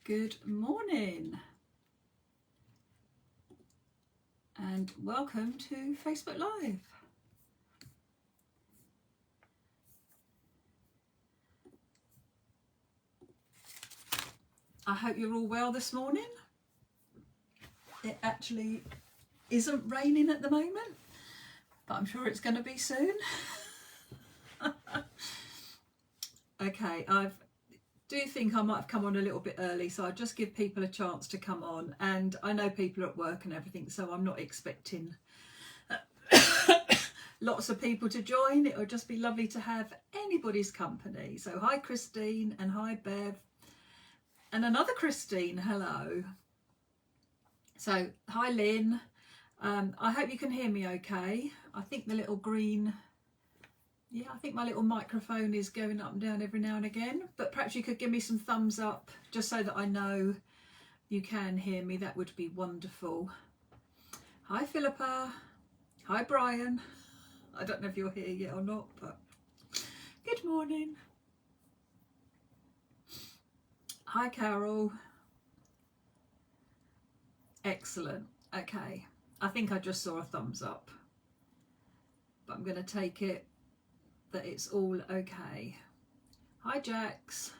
Good morning and welcome to Facebook Live. I hope you're all well this morning. It actually isn't raining at the moment, but I'm sure it's going to be soon. Okay, do think I might have come on a little bit early, so I'll just give people a chance to come on, and I know people are at work and everything, so I'm not expecting lots of people to join. It would just be lovely to have anybody's company. So hi Christine, and hi Bev, and another Christine, hello. So hi Lynn, I hope you can hear me okay. I think the little green, yeah, I think my little microphone is going up and down every now and again, but perhaps you could give me some thumbs up just so that I know you can hear me. That would be wonderful. Hi Philippa, hi Brian. I don't know if you're here yet or not, but good morning. Hi Carol. Excellent. Okay, I think I just saw a thumbs up, but I'm going to take it that it's all okay. Hi Jax.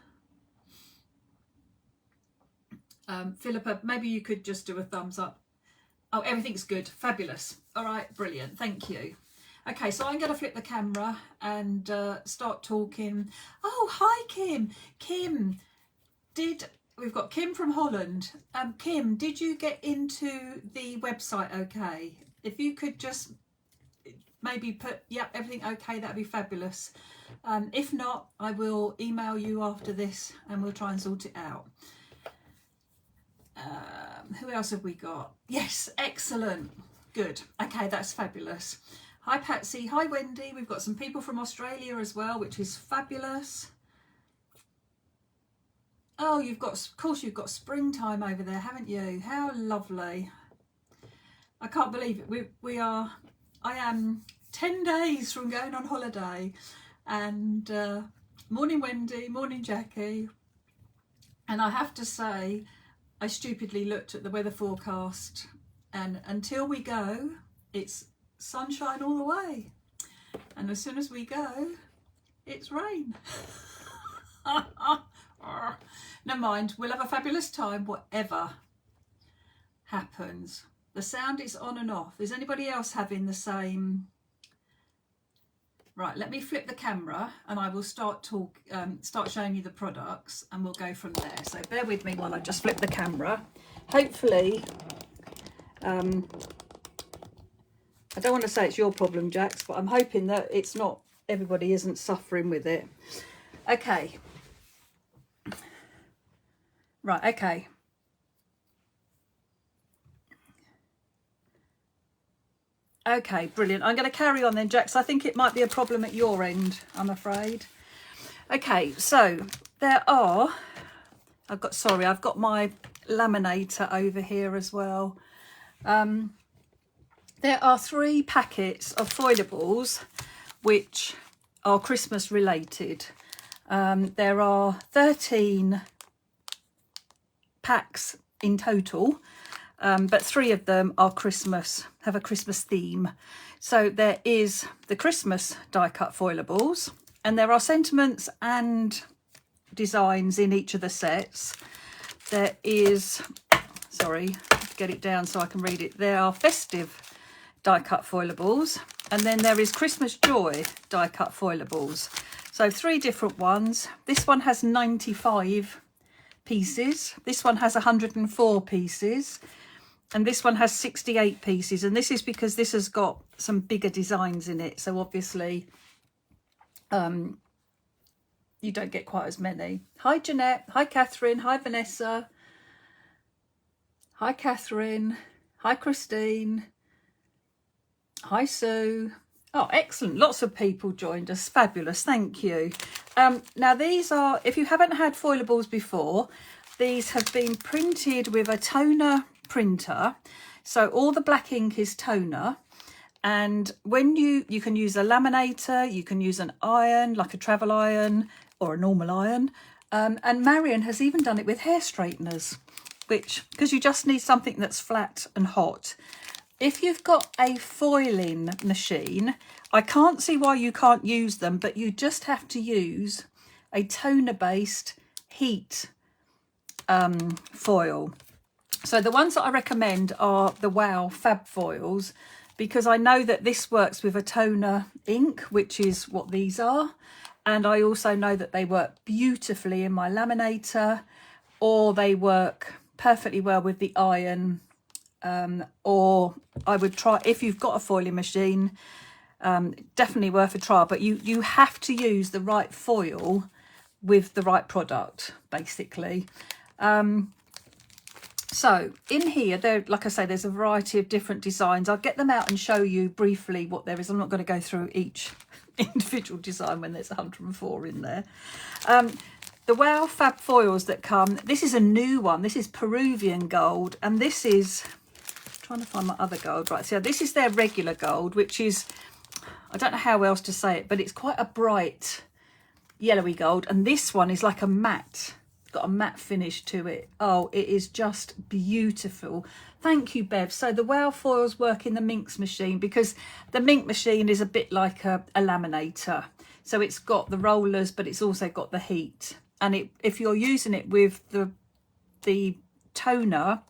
Philippa, maybe you could just do a thumbs up. Oh, everything's good. Fabulous. All right, brilliant. Thank you. Okay, so I'm going to flip the camera and start talking. Oh, hi Kim. Kim, we've got Kim from Holland. Kim, did you get into the website okay? If you could just maybe put, yep, everything okay, that'd be fabulous. If not, I will email you after this and we'll try and sort it out. Who else have we got? Yes, excellent. Good. Okay, that's fabulous. Hi Patsy, hi Wendy. We've got some people from Australia as well, which is fabulous. Oh, of course you've got springtime over there, haven't you? How lovely. I can't believe it. I am 10 days from going on holiday, and morning Wendy, morning Jackie. And I have to say, I stupidly looked at the weather forecast, and until we go, it's sunshine all the way. And as soon as we go, it's rain. Never mind, we'll have a fabulous time, whatever happens. The sound is on and off. Is anybody else having the same? Right, let me flip the camera and I will start showing you the products, and we'll go from there. So bear with me while I just flip the camera. Hopefully, I don't want to say it's your problem, Jax, but I'm hoping that it's not, everybody isn't suffering with it. Okay. Right, okay. Okay, brilliant. I'm going to carry on then, Jax. I think it might be a problem at your end, I'm afraid. Okay, so there are, I've got my laminator over here as well. There are 3 packets of Foilables which are Christmas related. There are 13 packs in total. But 3 of them are Christmas, have a Christmas theme. So there is the Christmas die cut Foilables, and there are sentiments and designs in each of the sets. There is, sorry, get it down so I can read it. There are festive die cut Foilables, and then there is Christmas joy die cut Foilables. So 3 different ones. This one has 95 pieces. This one has 104 pieces. And this one has 68 pieces, and this is because this has got some bigger designs in it. So obviously, you don't get quite as many. Hi Jeanette, hi Catherine, hi Vanessa, hi Catherine, hi Christine, hi Sue. Oh, excellent. Lots of people joined us. Fabulous. Thank you. Now these are, if you haven't had Foilables before, these have been printed with a toner printer. So all the black ink is toner, and when you can use a laminator, you can use an iron like a travel iron or a normal iron, And Marion has even done it with hair straighteners, which, because you just need something that's flat and hot. If you've got a foiling machine, I can't see why you can't use them, but you just have to use a toner-based heat foil. So the ones that I recommend are the Wow Fab Foils, because I know that this works with a toner ink, which is what these are. And I also know that they work beautifully in my laminator, or they work perfectly well with the iron. Or I would try, if you've got a foiling machine, definitely worth a try. But you have to use the right foil with the right product, basically. So in here, there, like I say, there's a variety of different designs. I'll get them out and show you briefly what there is. I'm not going to go through each individual design when there's 104 in there. The Wow Fab Foils that come, this is a new one. This is Peruvian gold, and this is, I'm trying to find my other gold. Right, so this is their regular gold, which is, I don't know how else to say it, but it's quite a bright yellowy gold, and this one is like a matte. Got a matte finish to it. Oh, it is just beautiful. Thank you, Bev. So the Wow foils work in the Minx machine, because the Minx machine is a bit like a laminator. So it's got the rollers, but it's also got the heat. And if you're using it with the toner,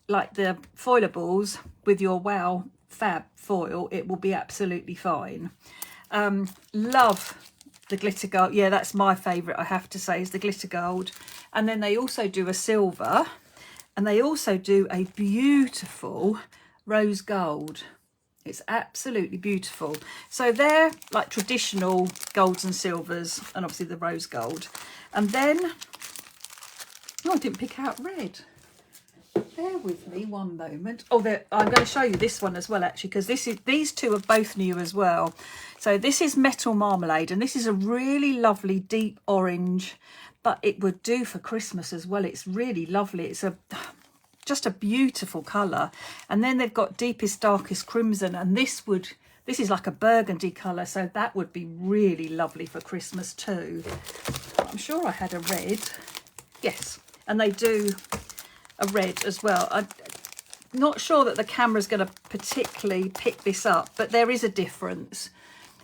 like the Foilables, with your Wow Fab foil, it will be absolutely fine. Love the glitter gold. Yeah, that's my favourite, I have to say, is the glitter gold. And then they also do a silver, and they also do a beautiful rose gold. It's absolutely beautiful. So they're like traditional golds and silvers, and obviously the rose gold. And then, oh, I didn't pick out red. Bear with me one moment. Oh, I'm going to show you this one as well, actually, because these two are both new as well. So this is Metal Marmalade, and this is a really lovely deep orange, but it would do for Christmas as well. It's really lovely. It's just a beautiful colour. And then they've got Deepest Darkest Crimson, and this is like a burgundy colour, so that would be really lovely for Christmas too. I'm sure I had a red. Yes, and they do a red as well. I'm not sure that the camera's going to particularly pick this up, but there is a difference.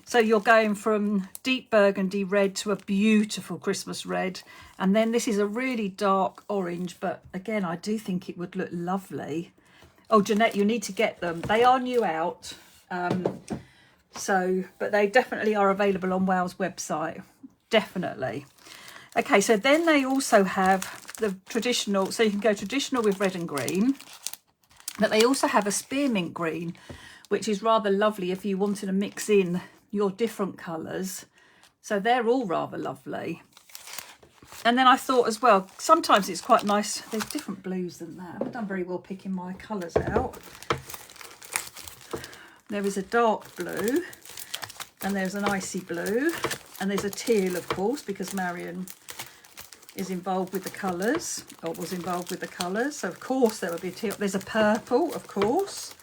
So you're going from deep burgundy red to a beautiful Christmas red, and then this is a really dark orange, but again, I do think it would look lovely. Oh, Jeanette, you need to get them. They are new out, but they definitely are available on Wow's website, definitely. Okay, so then they also have the traditional, so you can go traditional with red and green, but they also have a spearmint green, which is rather lovely if you wanted to mix in your different colours. So they're all rather lovely. And then I thought as well, sometimes it's quite nice, there's different blues than that. I haven't done very well picking my colours out. There is a dark blue, and there's an icy blue, and there's a teal, of course, because Marion is involved with the colours, or was involved with the colours. So of course there will be a teal. There's a purple, of course,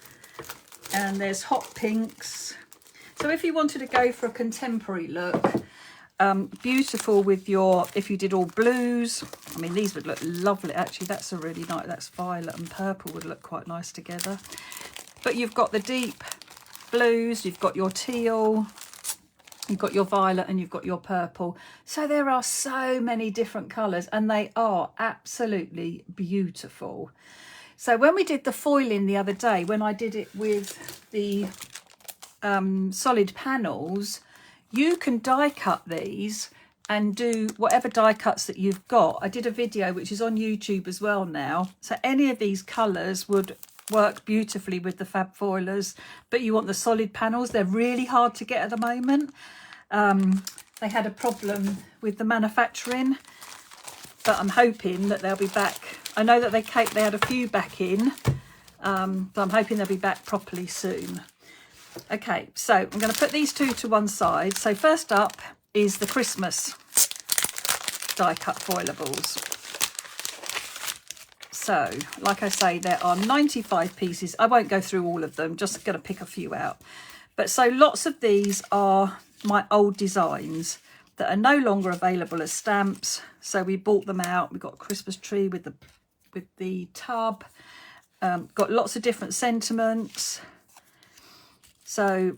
and there's hot pinks. So if you wanted to go for a contemporary look, beautiful with your, if you did all blues, I mean, these would look lovely. Actually, that's a really nice, that's violet and purple would look quite nice together. But you've got the deep blues, you've got your teal, you've got your violet, and you've got your purple. So there are so many different colours, and they are absolutely beautiful. So when we did the foiling the other day, when I did it with the solid panels, you can die cut these and do whatever die cuts that you've got. I did a video which is on YouTube as well now. So any of these colours would work beautifully with the Fab Foilers, but you want the solid panels. They're really hard to get at the moment. They had a problem with the manufacturing, but I'm hoping that they'll be back. I know that they had a few back in, but I'm hoping they'll be back properly soon. Okay, so I'm going to put these two to one side. So first up is the Christmas die cut foilables. So, like I say, there are 95 pieces. I won't go through all of them, just going to pick a few out. But so lots of these are my old designs. that are no longer available as stamps. So we bought them out. We've got a Christmas tree with the tub. Got lots of different sentiments. So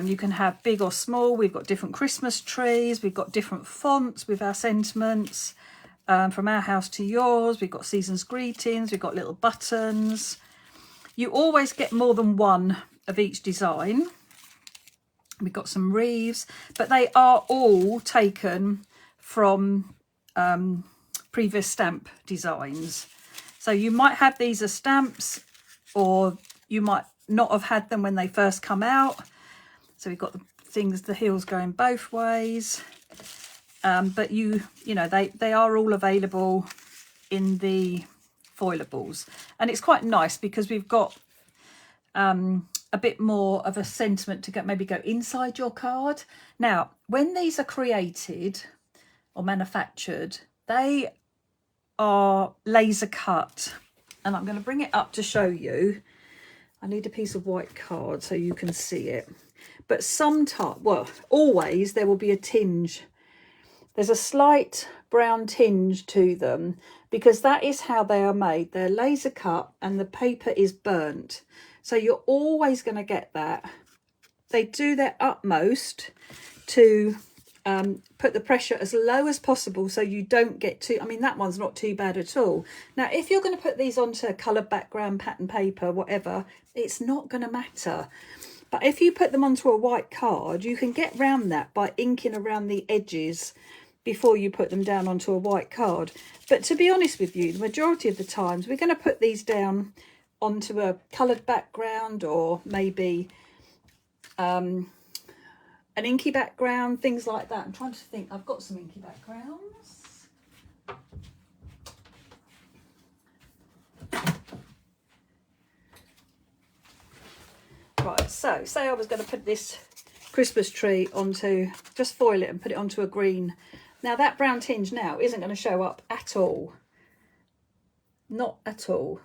you can have big or small. We've got different Christmas trees. We've got different fonts with our sentiments. From our house to yours. We've got season's greetings. We've got little buttons. You always get more than one of each design. We've got some wreaths, but they are all taken from previous stamp designs. So you might have these as stamps, or you might not have had them when they first come out. So we've got the things, the heels going both ways. But you know, they are all available in the Foilables. And it's quite nice because we've got a bit more of a sentiment to maybe go inside your card. Now, when these are created or manufactured, they are laser cut. And I'm going to bring it up to show you. I need a piece of white card so you can see it. But sometimes, well, always there will be a tinge. There's a slight brown tinge to them because that is how they are made. They're laser cut and the paper is burnt. So you're always going to get that. They do their utmost to put the pressure as low as possible so you don't get too, I mean, that one's not too bad at all. Now, if you're going to put these onto coloured background, pattern paper, whatever, it's not going to matter. But if you put them onto a white card, you can get around that by inking around the edges before you put them down onto a white card. But to be honest with you, the majority of the times we're going to put these down onto a coloured background, or maybe an inky background, things like that. I'm trying to think, I've got some inky backgrounds. Right, so say I was going to put this Christmas tree onto, just foil it and put it onto a green. Now that brown tinge now isn't going to show up at all. Not at all.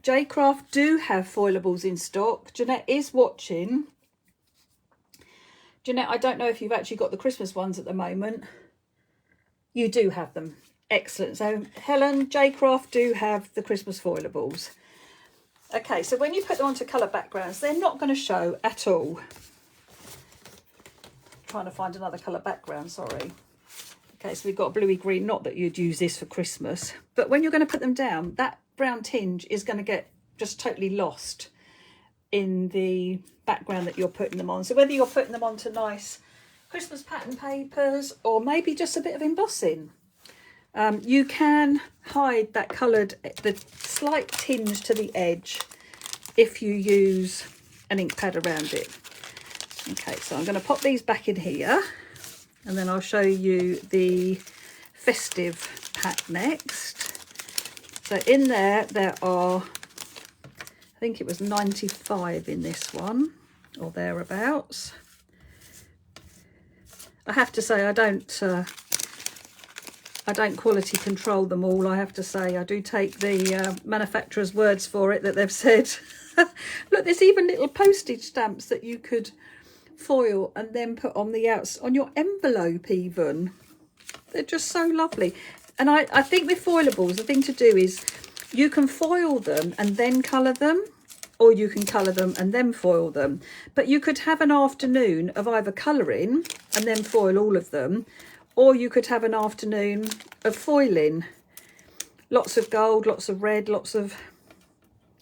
J-Craft do have foilables in stock. Jeanette is watching. Jeanette, I don't know if you've actually got the Christmas ones at the moment. You do have them. Excellent. So Helen, J-Craft do have the Christmas foilables. Okay, so when you put them onto colour backgrounds, they're not going to show at all. Trying to find another colour background, sorry. Okay, so we've got a bluey green, not that you'd use this for Christmas, but when you're going to put them down, that brown tinge is going to get just totally lost in the background that you're putting them on. So whether you're putting them onto nice Christmas pattern papers or maybe just a bit of embossing, you can hide that coloured, the slight tinge to the edge if you use an ink pad around it. Okay, so I'm going to pop these back in here and then I'll show you the festive pack next. So in there are, I think it was 95 in this one or thereabouts. I have to say I don't quality control them all. I have to say I do take the manufacturer's words for it that they've said. Look, there's even little postage stamps that you could foil and then put on the outside on your envelope even. They're just so lovely. And I think with foilables, the thing to do is you can foil them and then colour them, or you can colour them and then foil them. But you could have an afternoon of either colouring and then foil all of them, or you could have an afternoon of foiling. Lots of gold, lots of red, lots of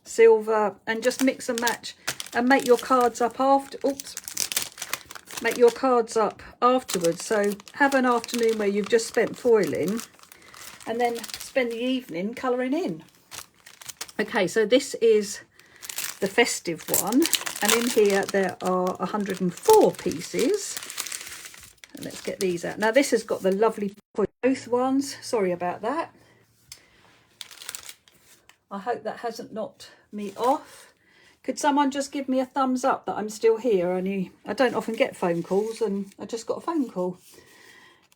silver, and just mix and match and make your cards up after. Oops. Make your cards up afterwards. So have an afternoon where you've just spent foiling and then spend the evening colouring in. Okay, so this is the festive one, and in here there are 104 pieces. And let's get these out. Now this has got the lovely both ones. Sorry about that. I hope that hasn't knocked me off. Could someone just give me a thumbs up that I'm still here? I don't often get phone calls and I just got a phone call.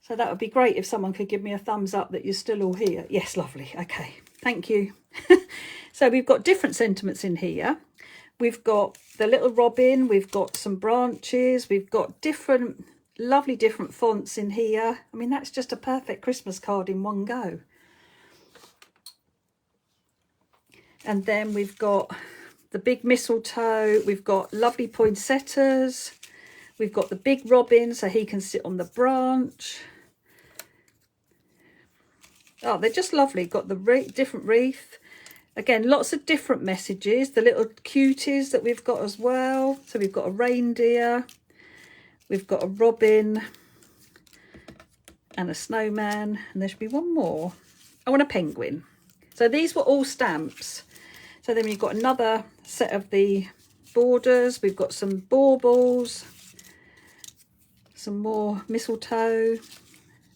So that would be great if someone could give me a thumbs up that you're still all here. Yes, lovely. Okay, thank you. So we've got different sentiments in here. we've got the little robin, we've got some branches, we've got different, lovely different fonts in here. I mean, that's just a perfect Christmas card in one go. And then we've got the big mistletoe, we've got lovely poinsettias, we've got the big robin so he can sit on the branch. Oh, they're just lovely. Got the different wreath. Again, lots of different messages. The little cuties that we've got as well. So we've got a reindeer, we've got a robin and a snowman, and there should be one more. Oh, and a penguin. So these were all stamps. So then we've got another set of the borders. We've got some baubles, some more mistletoe,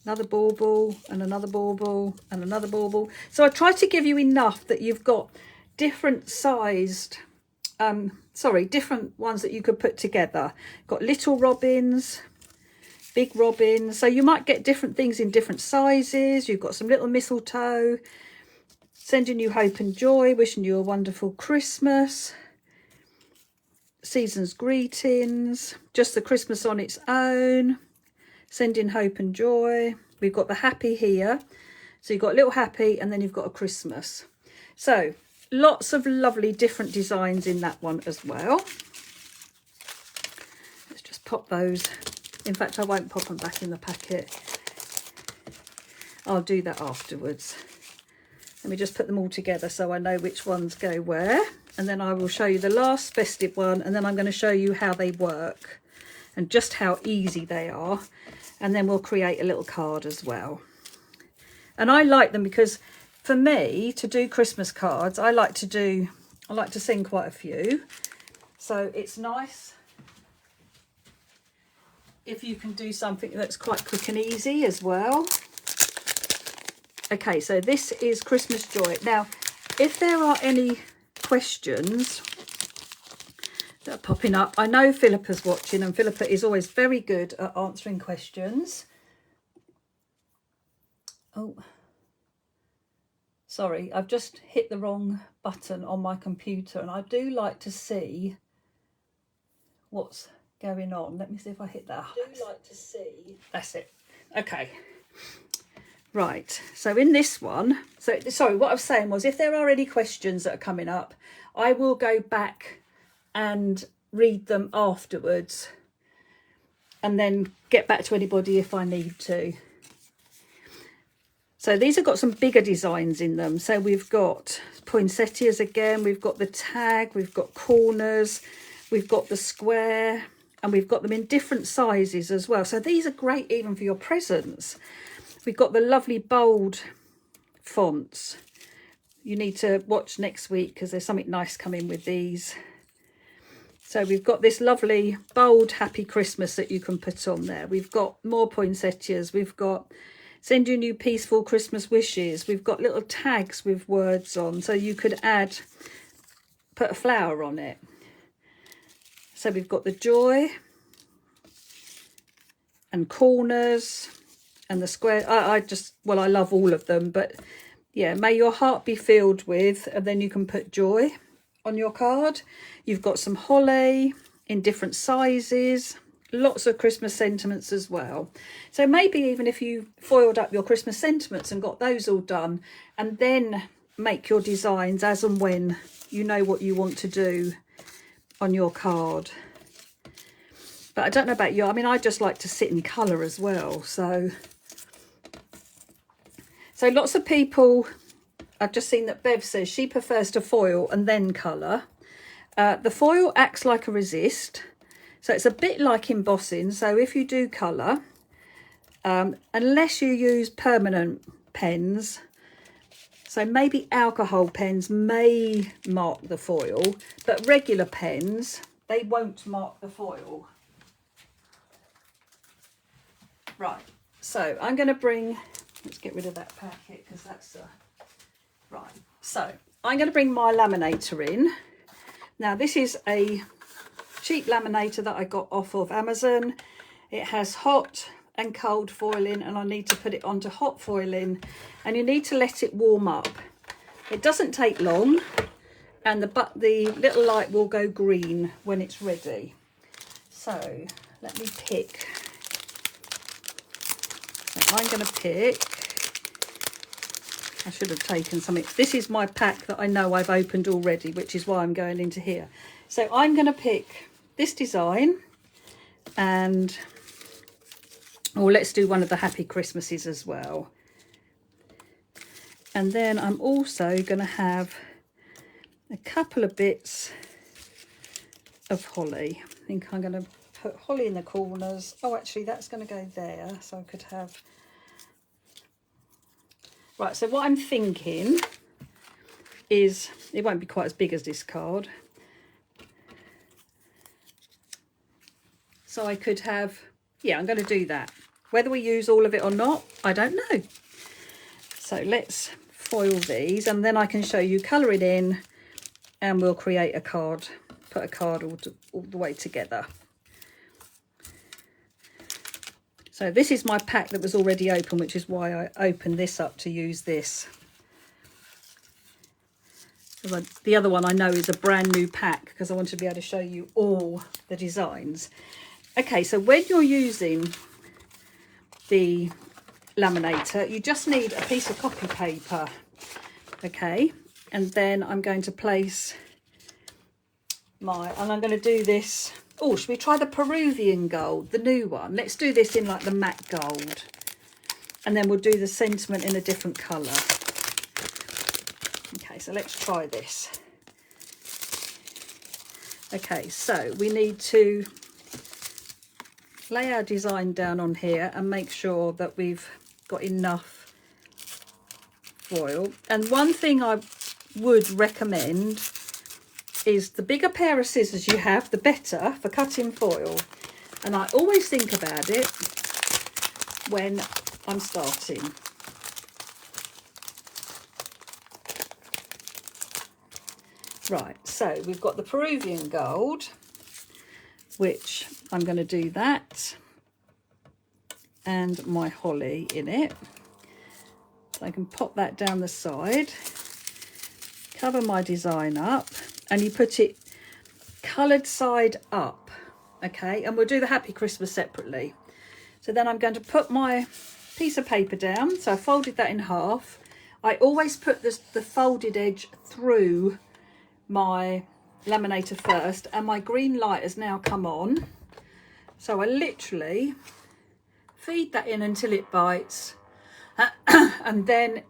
another bauble and another bauble and another bauble. So I try to give you enough that you've got different sized, different ones that you could put together. Got little robins, big robins. So you might get different things in different sizes. You've got some little mistletoe, sending you hope and joy, wishing you a wonderful Christmas, season's greetings, just the Christmas on its own, sending hope and joy. We've got the happy here. So you've got a little happy and then you've got a Christmas. So lots of lovely different designs in that one as well. Let's just pop those. In fact, I won't pop them back in the packet. I'll do that afterwards. Let me just put them all together so I know which ones go where. And then I will show you the last festive one, and then I'm going to show you how they work and just how easy they are. And then we'll create a little card as well. And I like them because for me to do Christmas cards, I like to sing quite a few. So it's nice if you can do something that's quite quick and easy as well. Okay, so this is Christmas Joy. Now, if there are any questions that are popping up, I know Philippa's watching, and Philippa is always very good at answering questions. Oh, sorry, I've just hit the wrong button on my computer, and I do like to see what's going on. Let me see if I hit that. I do like to see. That's it. Okay. Right, so in this one, so sorry, what I was saying was if there are any questions that are coming up, I will go back and read them afterwards and then get back to anybody if I need to. So these have got some bigger designs in them. So we've got poinsettias again, we've got the tag, we've got corners, we've got the square, and we've got them in different sizes as well. So these are great even for your presents. We've got the lovely bold fonts. You need to watch next week because there's something nice coming with these. So we've got this lovely bold happy Christmas that you can put on there. We've got more poinsettias. We've got sending you peaceful Christmas wishes. We've got little tags with words on. So you could put a flower on it. So we've got the joy and corners. And the square, I love all of them, but yeah, may your heart be filled with, and then you can put joy on your card. You've got some holly in different sizes, lots of Christmas sentiments as well. So maybe even if you foiled up your Christmas sentiments and got those all done, and then make your designs as and when you know what you want to do on your card. But I don't know about you, I mean, I just like to sit in colour as well, so lots of people, I've just seen that Bev says she prefers to foil and then colour. The foil acts like a resist, so it's a bit like embossing. So if you do colour, unless you use permanent pens, so maybe alcohol pens may mark the foil, but regular pens, they won't mark the foil. Right, so I'm going to bring... Let's get rid of that packet because that's right. So I'm going to bring my laminator in. Now this is a cheap laminator that I got off of Amazon. It has hot and cold foiling, and I need to put it onto hot foiling, and you need to let it warm up. It doesn't take long, and the little light will go green when it's ready. So let me pick. So I'm going to pick, I should have taken something. This is my pack that I know I've opened already, which is why I'm going into here. So I'm going to pick this design, and let's do one of the Happy Christmases as well. And then I'm also going to have a couple of bits of holly. I think I'm going to put holly in the corners. Oh, actually, that's going to go there. So I could have... Right, so what I'm thinking is, it won't be quite as big as this card. So I could have, yeah, I'm going to do that. Whether we use all of it or not, I don't know. So let's foil these, and then I can show you, colour it in, and we'll create a card, put a card all the way together. So this is my pack that was already open, which is why I opened this up to use this. The other one I know is a brand new pack because I wanted to be able to show you all the designs. Okay, so when you're using the laminator, you just need a piece of copy paper. Okay, and then I'm going to place and I'm going to do this. Oh, should we try the Peruvian gold, the new one? Let's do this in like the matte gold, and then we'll do the sentiment in a different colour. Okay, so let's try this. Okay, so we need to lay our design down on here and make sure that we've got enough foil. And one thing I would recommend is the bigger pair of scissors you have, the better for cutting foil. And I always think about it when I'm starting. Right, so we've got the Peruvian gold, which I'm going to do that, and my holly in it. So I can pop that down the side, cover my design up, and you put it coloured side up, okay? And we'll do the Happy Christmas separately. So then I'm going to put my piece of paper down. So I folded that in half. I always put the folded edge through my laminator first, and my green light has now come on. So I literally feed that in until it bites, and then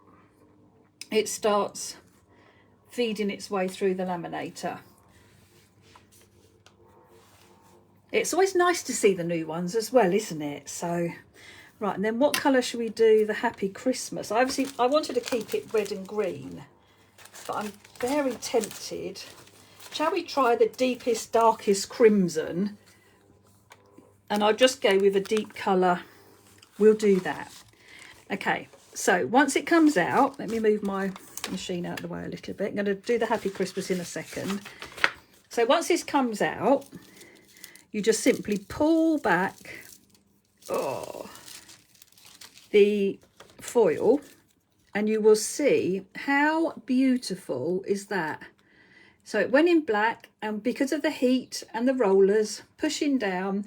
it starts feeding its way through the laminator. It's always nice to see the new ones as well, isn't it? So right, and then what colour should we do the Happy Christmas? Obviously I wanted to keep it red and green, but I'm very tempted. Shall we try the deepest, darkest crimson? And I'll just go with a deep colour. We'll do that. Okay, so once it comes out, let me move my machine out of the way a little bit. I'm going to do the Happy Christmas in a second. So once this comes out, you just simply pull back the foil, and you will see how beautiful is that. So it went in black, and because of the heat and the rollers pushing down,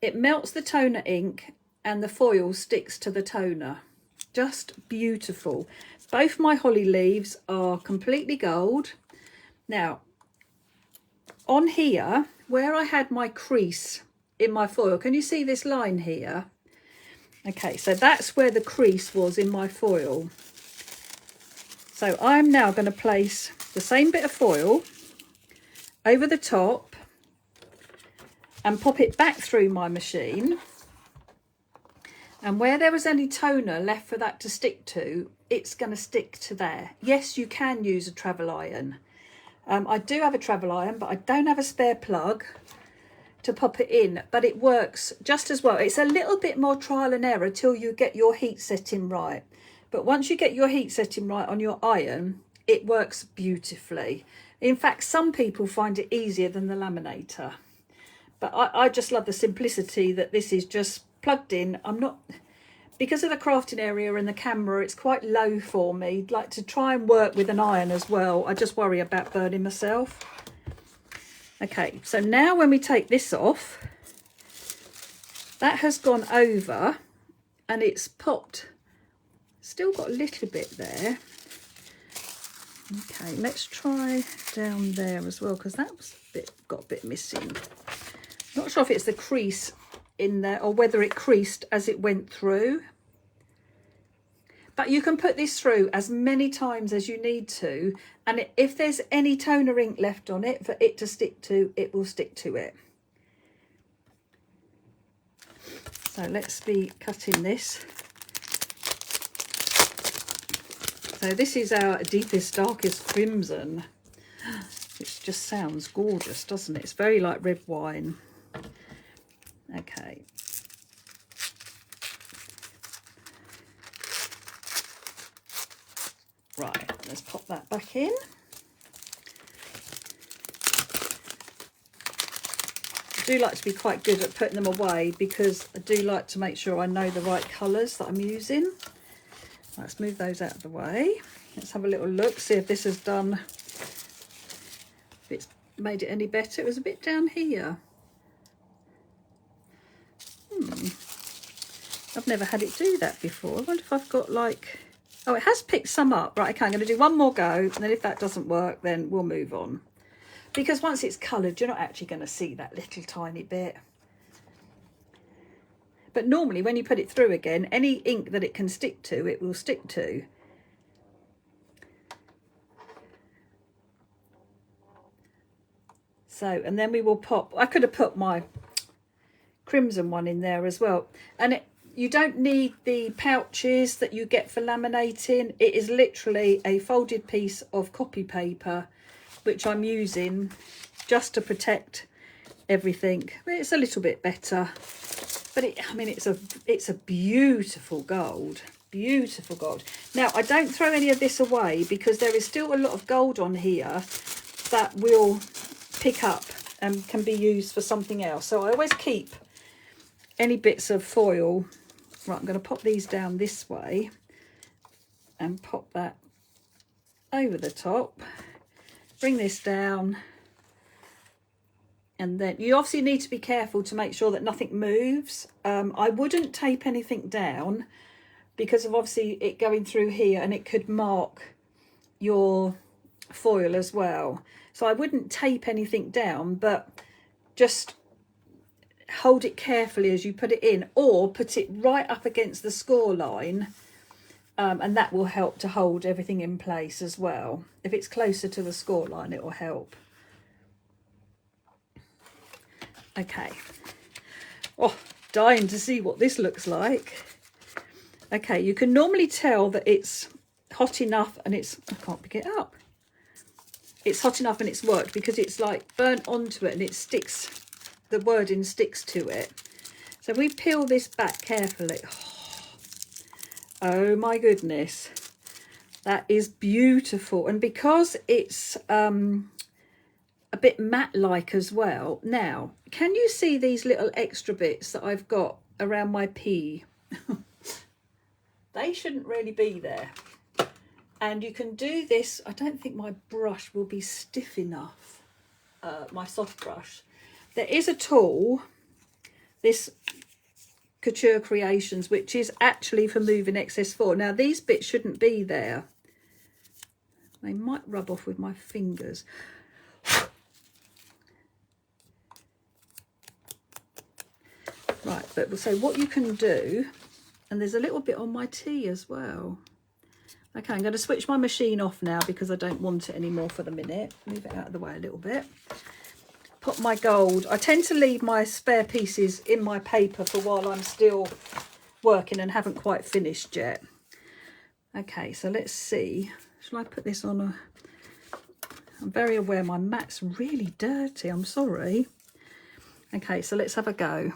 it melts the toner ink and the foil sticks to the toner. Just beautiful. Both my holly leaves are completely gold. Now, on here, where I had my crease in my foil, can you see this line here? Okay, so that's where the crease was in my foil. So I'm now going to place the same bit of foil over the top and pop it back through my machine. And where there was any toner left for that to stick to, it's going to stick to there. Yes, you can use a travel iron. I do have a travel iron, but I don't have a spare plug to pop it in, but it works just as well. It's a little bit more trial and error till you get your heat setting right. But once you get your heat setting right on your iron, it works beautifully. In fact, some people find it easier than the laminator. But I just love the simplicity that this is just plugged in. because of the crafting area and the camera, it's quite low for me. I'd like to try and work with an iron as well. I just worry about burning myself. Okay, so now when we take this off, that has gone over and it's popped. Still got a little bit there. Okay, let's try down there as well, because that was got a bit missing. Not sure if it's the crease in there or whether it creased as it went through. But you can put this through as many times as you need to, and if there's any toner ink left on it for it to stick to, it will stick to it. So let's be cutting this. So this is our deepest, darkest crimson, which just sounds gorgeous, doesn't it? It's very like red wine. Okay. Right, let's pop that back in. I do like to be quite good at putting them away because I do like to make sure I know the right colours that I'm using. Let's move those out of the way. Let's have a little look, see if this has done, if it's made it any better. It was a bit down here. I've never had it do that before. I wonder if I've got like, oh, it has picked some up. Right, okay, I'm going to do one more go, and then if that doesn't work, then we'll move on. Because once it's coloured, you're not actually going to see that little tiny bit. But normally when you put it through again, any ink that it can stick to, it will stick to. So, and then we will pop, I could have put my crimson one in there as well. And you don't need the pouches that you get for laminating. It is literally a folded piece of copy paper, which I'm using just to protect everything. It's a little bit better. But I mean, it's a beautiful gold, beautiful gold. Now, I don't throw any of this away because there is still a lot of gold on here that will pick up and can be used for something else. So I always keep any bits of foil. Right, I'm going to pop these down this way and pop that over the top. Bring this down. And then you obviously need to be careful to make sure that nothing moves. I wouldn't tape anything down because of obviously it going through here and it could mark your foil as well. So I wouldn't tape anything down, but just hold it carefully as you put it in, or put it right up against the score line, and that will help to hold everything in place as well. If it's closer to the score line, it will help. Okay. Oh, dying to see what this looks like. Okay, you can normally tell that it's hot enough and it's, I can't pick it up. It's hot enough and it's worked because it's like burnt onto it and it sticks, the wording sticks to it. So we peel this back carefully. Oh my goodness. That is beautiful. And because it's a bit matte-like as well. Now, can you see these little extra bits that I've got around my P? They shouldn't really be there. And you can do this. I don't think my brush will be stiff enough, my soft brush. There is a tool, this Couture Creations, which is actually for moving excess foil. Now, these bits shouldn't be there. They might rub off with my fingers. Right, but so what you can do, and there's a little bit on my tea as well. Okay, I'm going to switch my machine off now because I don't want it anymore for the minute. Move it out of the way a little bit. Put my gold. I tend to leave my spare pieces in my paper for while I'm still working and haven't quite finished yet. Okay, so let's see. Shall I put this on a... I'm very aware my mat's really dirty. I'm sorry. Okay, so let's have a go.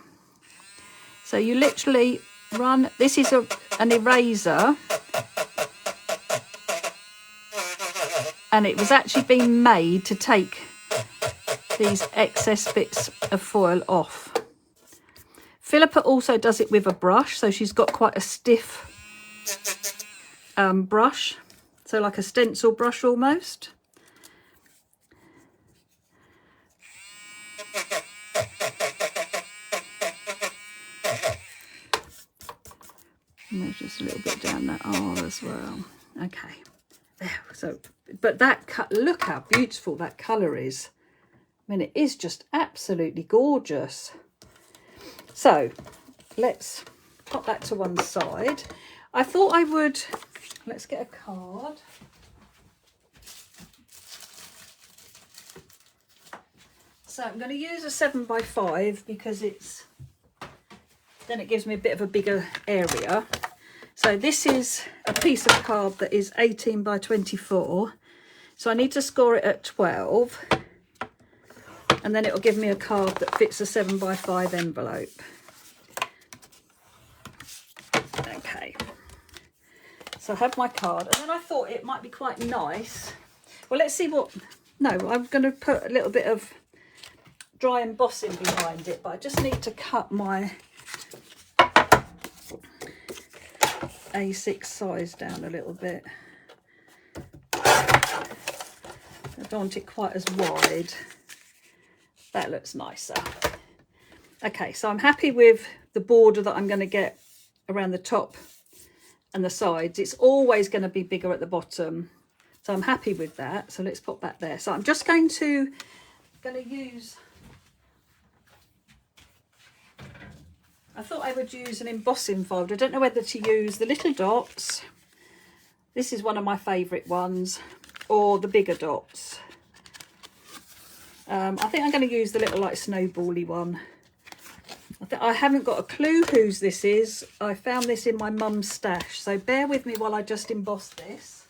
So you literally run, this is an eraser, and it was actually being made to take these excess bits of foil off. Philippa also does it with a brush, so she's got quite a stiff brush, so like a stencil brush almost. And there's just a little bit down that R as well. Okay, there. So, but that cut, look how beautiful that colour is. I mean, it is just absolutely gorgeous. So let's pop that to one side. I thought I would, let's get a card. So I'm going to use a 7x5 because then it gives me a bit of a bigger area. So this is a piece of card that is 18 by 24. So I need to score it at 12. And then it will give me a card that fits a 7x5 envelope. Okay. So I have my card. And then I thought it might be quite nice. Well, let's see what... No, I'm going to put a little bit of dry embossing behind it. But I just need to cut my A6 size down a little bit. I don't want it quite as wide. That looks nicer. Okay, so I'm happy with the border that I'm going to get around the top and the sides. It's always going to be bigger at the bottom, so I'm happy with that. So let's pop that there. So I'm just going to use, I thought I would use an embossing folder. I don't know whether to use the little dots. This is one of my favourite ones, or the bigger dots. I think I'm going to use the little like snowbally one. I haven't got a clue whose this is. I found this in my mum's stash, so bear with me while I just emboss this.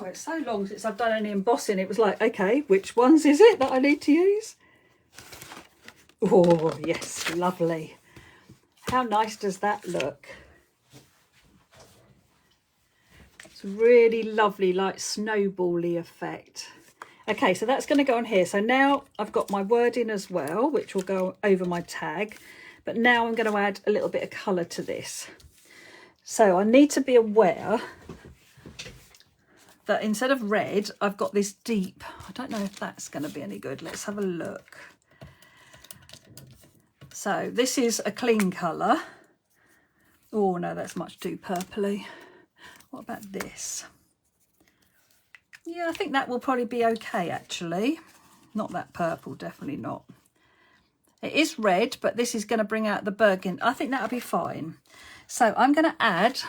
Oh, it's so long since I've done any embossing. It was like, okay, which ones is it that I need to use? Oh, yes, lovely. How nice does that look? It's really lovely, like snowbally effect. Okay, so that's going to go on here. So now I've got my wording as well, which will go over my tag. But now I'm going to add a little bit of colour to this. So I need to be aware that instead of red, I've got this deep. I don't know if that's going to be any good. Let's have a look. So this is a clean colour. Oh no, that's much too purpley. What about this? Yeah, I think that will probably be okay actually. Not that purple, definitely not. It is red, but this is going to bring out the burgundy. I think that'll be fine. So I'm going to add,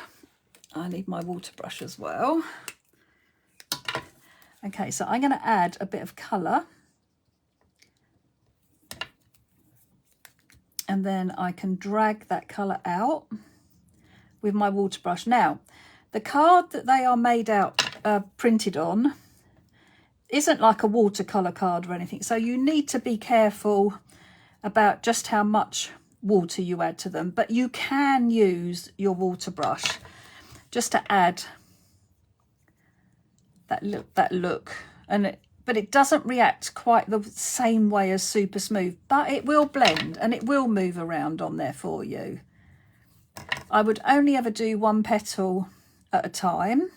I need my water brush as well. Okay, so I'm going to add a bit of colour. And then I can drag that colour out with my water brush. Now, the card that they are made out, printed on, isn't like a watercolour card or anything. So you need to be careful about just how much water you add to them. But you can use your water brush just to add that look. But it doesn't react quite the same way as Super Smooth, but it will blend and it will move around on there for you. I would only ever do one petal at a time.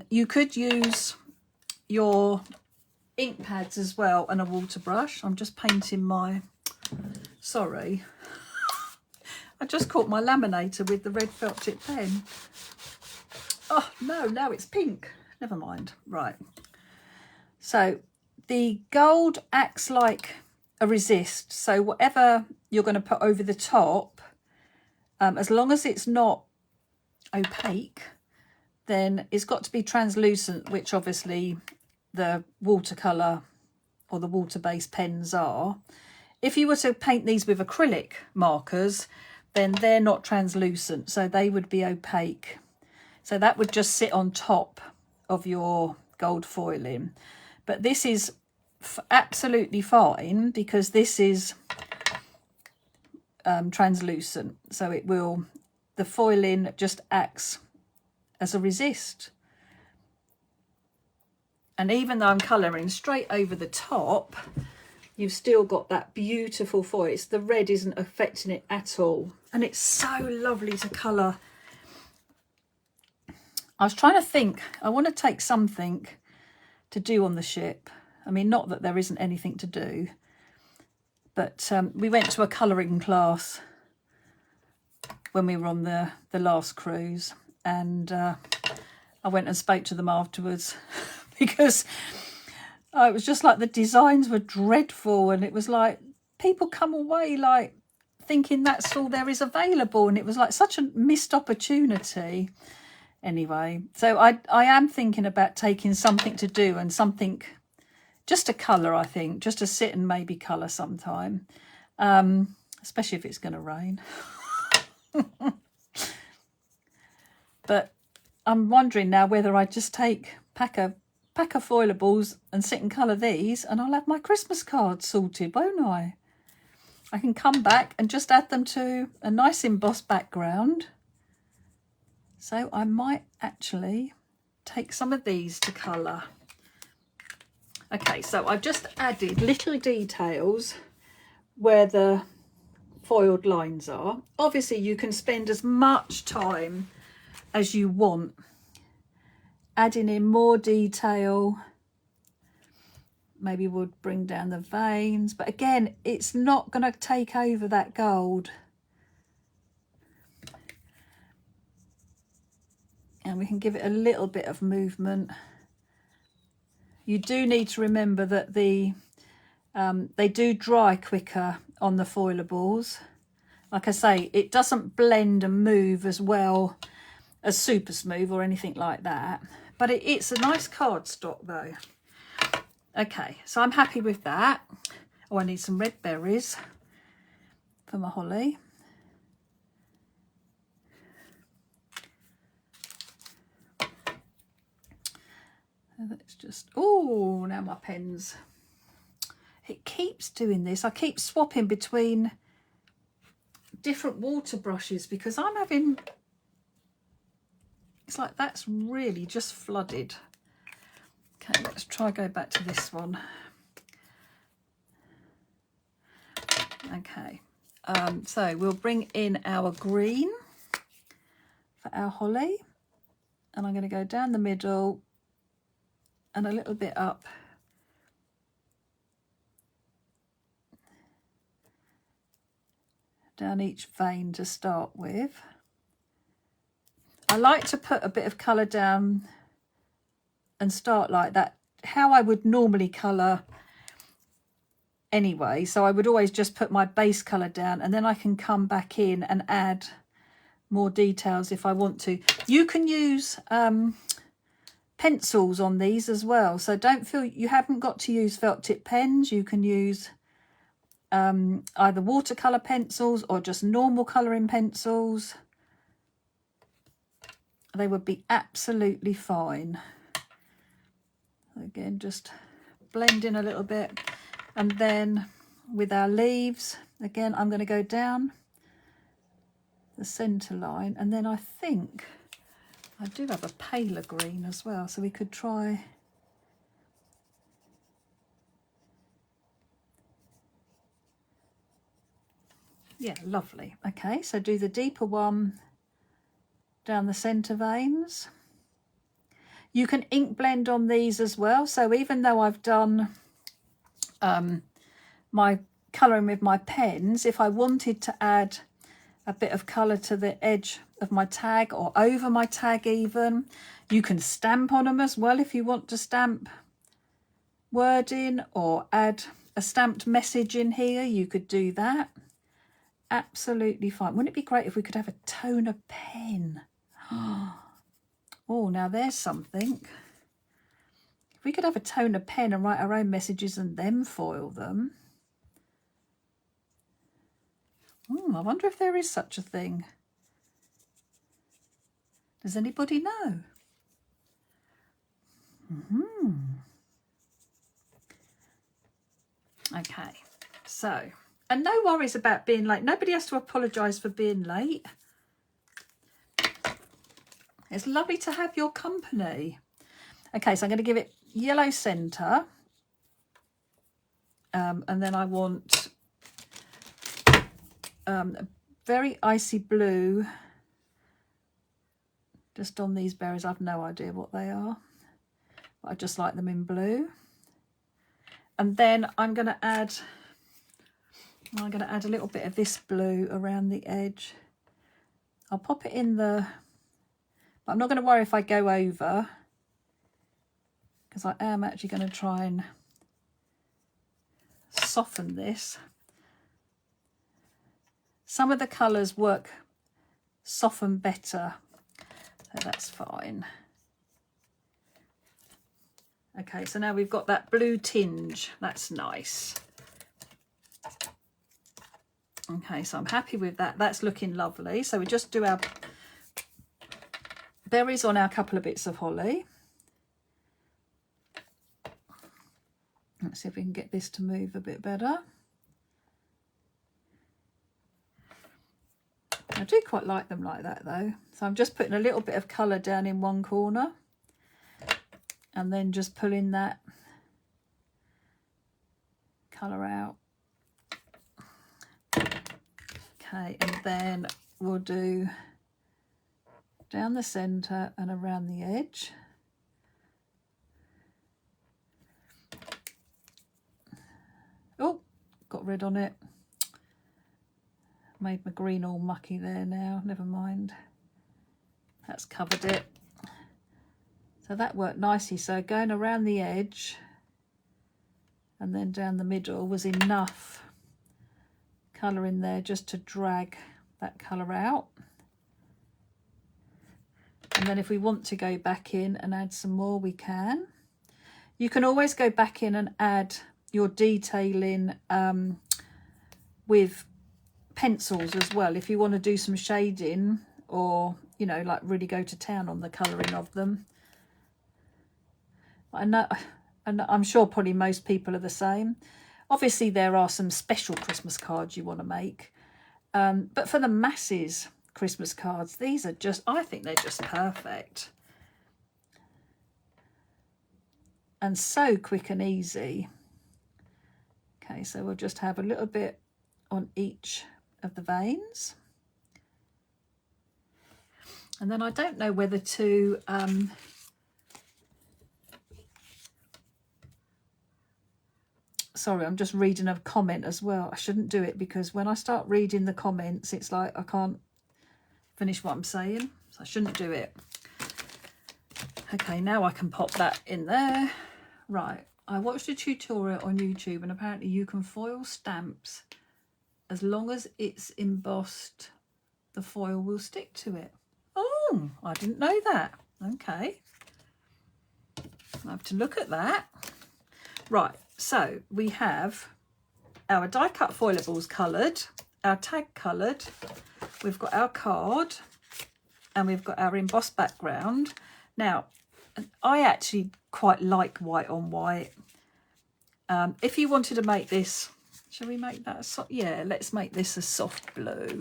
You could use your ink pads as well and a water brush. I'm just painting my, sorry, I just caught my laminator with the red felt tip pen. Oh no, now it's pink. Never mind. Right. So the gold acts like a resist. So whatever you're going to put over the top, as long as it's not opaque, then it's got to be translucent, which obviously the watercolour or the water-based pens are. If you were to paint these with acrylic markers, then they're not translucent, so they would be opaque. So that would just sit on top of your gold foiling. But this is absolutely fine because this is translucent, so it will, the foiling just acts as a resist. And even though I'm colouring straight over the top, you've still got that beautiful foil. The red isn't affecting it at all. And it's so lovely to colour. I was trying to think, I want to take something to do on the ship. I mean, not that there isn't anything to do, but we went to a colouring class when we were on the last cruise, and I went and spoke to them afterwards because it was just like the designs were dreadful, and it was like people come away like thinking that's all there is available, and it was like such a missed opportunity. Anyway, so I am thinking about taking something to do and something just to colour, I think, just to sit and maybe colour sometime, especially if it's going to rain. But I'm wondering now whether I just pack a foilables and sit and colour these, and I'll have my Christmas cards sorted, won't I? I can come back and just add them to a nice embossed background. So I might actually take some of these to colour. Okay, so I've just added little details where the foiled lines are. Obviously, you can spend as much time as you want adding in more detail. Maybe we'll bring down the veins, but again, it's not going to take over that gold. And we can give it a little bit of movement. You do need to remember that they do dry quicker on the foilables. Like I say, it doesn't blend and move as well as super smooth or anything like that. But it's a nice cardstock though. Okay, so I'm happy with that. Oh, I need some red berries for my holly. Let's just, oh, now my pens. It keeps doing this. I keep swapping between different water brushes because I'm having, it's like that's really just flooded. Okay, let's try go back to this one. Okay, so we'll bring in our green for our holly, and I'm going to go down the middle and a little bit up down each vein to start with. I like to put a bit of colour down and start like that, how I would normally colour anyway. So I would always just put my base colour down, and then I can come back in and add more details if I want to. You can use pencils on these as well, so don't feel you haven't got to use felt tip pens. You can use either watercolour pencils or just normal colouring pencils. They would be absolutely fine. Again, just blend in a little bit, and then with our leaves, again, I'm going to go down the centre line, and then I think I do have a paler green as well, so we could try. Yeah, lovely. Okay, so do the deeper one down the centre veins. You can ink blend on these as well. So even though I've done my colouring with my pens, if I wanted to add a bit of colour to the edge of my tag or over my tag even, you can stamp on them as well if you want to stamp wording or add a stamped message in here, you could do that. Absolutely fine. Wouldn't it be great if we could have a toner pen? Oh, now there's something. If we could have a toner pen and write our own messages and then foil them. I wonder if there is such a thing. Does anybody know? Okay, so, and no worries about being late. Nobody has to apologise for being late. It's lovely to have your company. Okay, so I'm going to give it yellow centre. And then I want a very icy blue just on these berries. I've no idea what they are, but I just like them in blue. And then I'm going to add a little bit of this blue around the edge. I'll pop it in the, but I'm not going to worry if I go over, because I am actually going to try and soften this. Some of the colours soften better, so that's fine. Okay, so now we've got that blue tinge. That's nice. Okay, so I'm happy with that. That's looking lovely. So we just do our berries on our couple of bits of holly. Let's see if we can get this to move a bit better. I do quite like them like that though. So I'm just putting a little bit of colour down in one corner and then just pulling that colour out. Okay, and then we'll do down the centre and around the edge. Oh, got red on it. Made my green all mucky there now, never mind. That's covered it. So that worked nicely. So going around the edge and then down the middle was enough colour in there just to drag that colour out. And then if we want to go back in and add some more, we can. You can always go back in and add your detailing with pencils as well, if you want to do some shading or, you know, like really go to town on the colouring of them. I know, and I'm sure probably most people are the same. Obviously there are some special Christmas cards you want to make, but for the masses Christmas cards, these are just, I think they're just perfect and so quick and easy. Okay, so we'll just have a little bit on each of the veins, and then I don't know whether to sorry, I'm just reading a comment as well. I shouldn't do it because when I start reading the comments it's like I can't finish what I'm saying, so I shouldn't do it. Okay, now I can pop that in there. Right, I watched a tutorial on YouTube and apparently you can foil stamps as long as it's embossed, the foil will stick to it. Oh, I didn't know that. Okay. I have to look at that. Right, so we have our die cut foilables coloured, our tag coloured, we've got our card, and we've got our embossed background. Now, I actually quite like white on white. If you wanted to make this, shall we make that a soft? Yeah, let's make this a soft blue.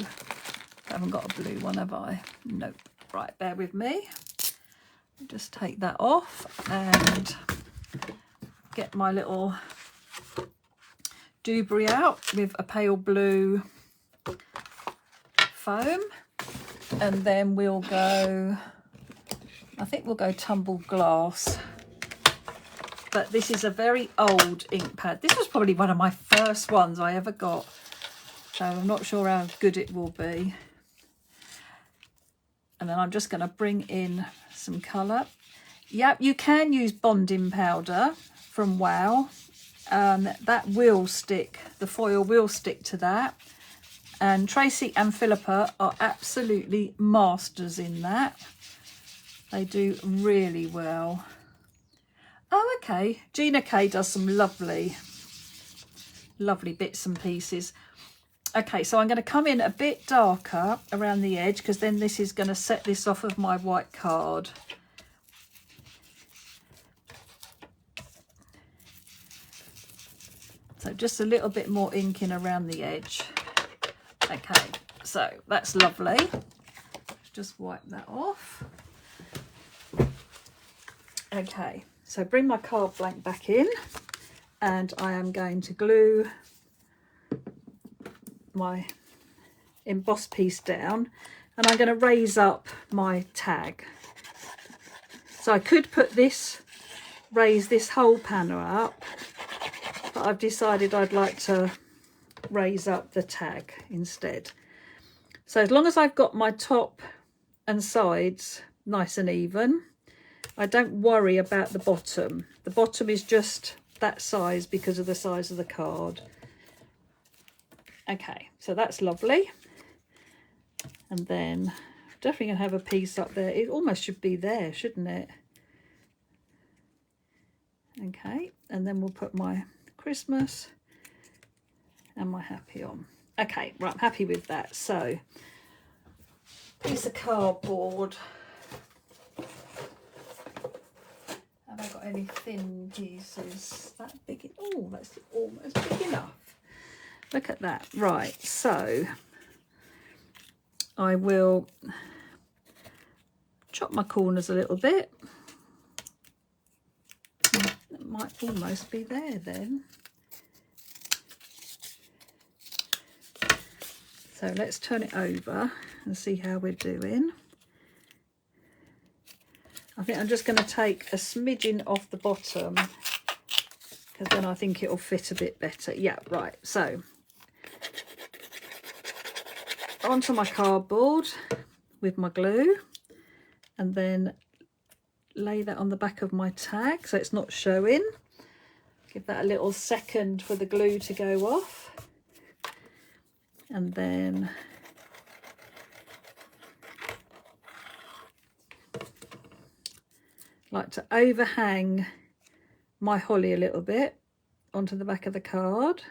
I haven't got a blue one, have I? Nope. Right, bear with me. Just take that off and get my little doobry out with a pale blue foam, and then we'll go, I think we'll go tumbled glass. But this is a very old ink pad. This was probably one of my first ones I ever got, so I'm not sure how good it will be. And then I'm just going to bring in some colour. Yep, you can use bonding powder from Wow. That will stick, the foil will stick to that. And Tracy and Philippa are absolutely masters in that. They do really well. Oh, okay. Gina K does some lovely bits and pieces. Okay, so I'm going to come in a bit darker around the edge, because then this is going to set this off of my white card. So just a little bit more inking around the edge. Okay, so that's lovely. Just wipe that off. Okay, so bring my card blank back in, and I am going to glue my embossed piece down, and I'm going to raise up my tag. So I could put this, raise this whole panel up, but I've decided I'd like to raise up the tag instead. So as long as I've got my top and sides nice and even, I don't worry about the bottom. The bottom is just that size because of the size of the card. Okay, so that's lovely. And then definitely gonna have a piece up there. It almost should be there, shouldn't it? Okay, and then we'll put my Christmas and my happy on. Okay, right, I'm happy with that. So, piece of cardboard. Have I got any thin pieces? That big? Oh, that's almost big enough. Look at that. Right, so I will chop my corners a little bit. It might almost be there then. So let's turn it over and see how we're doing. I think I'm just going to take a smidgen off the bottom, because then I think it'll fit a bit better. Yeah, right. So onto my cardboard with my glue, and then lay that on the back of my tag so it's not showing. Give that a little second for the glue to go off. And then like to overhang my holly a little bit onto the back of the card.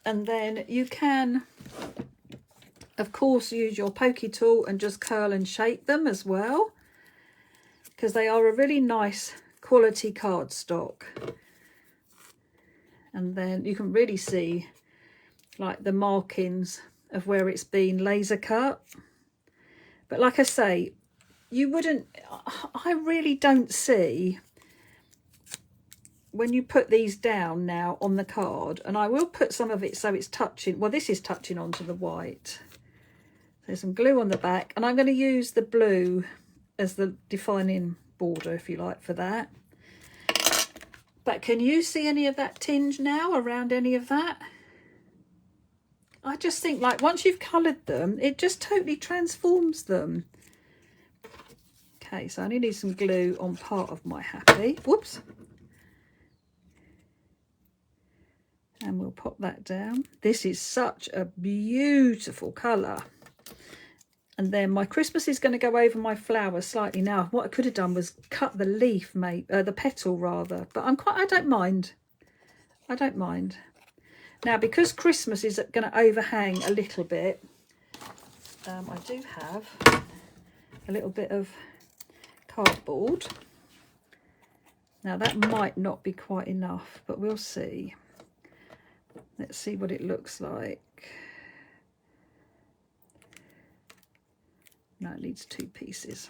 And then you can, of course, use your pokey tool and just curl and shape them as well, because they are a really nice quality cardstock. And then you can really see like the markings of where it's been laser cut. But like I say, you wouldn't, I really don't see, when you put these down now on the card, and I will put some of it so it's touching, well, this is touching onto the white. There's some glue on the back, and I'm going to use the blue as the defining border, if you like, for that. But can you see any of that tinge now around any of that? I just think, like, once you've coloured them, it just totally transforms them. Okay, so I only need some glue on part of my happy. Whoops. And we'll pop that down. This is such a beautiful colour. And then my Christmas is going to go over my flower slightly now. What I could have done was cut the leaf, the petal rather. But I don't mind. I don't mind. Now, because Christmas is going to overhang a little bit, I do have a little bit of cardboard. Now, that might not be quite enough, but we'll see. Let's see what it looks like. No, it needs 2 pieces.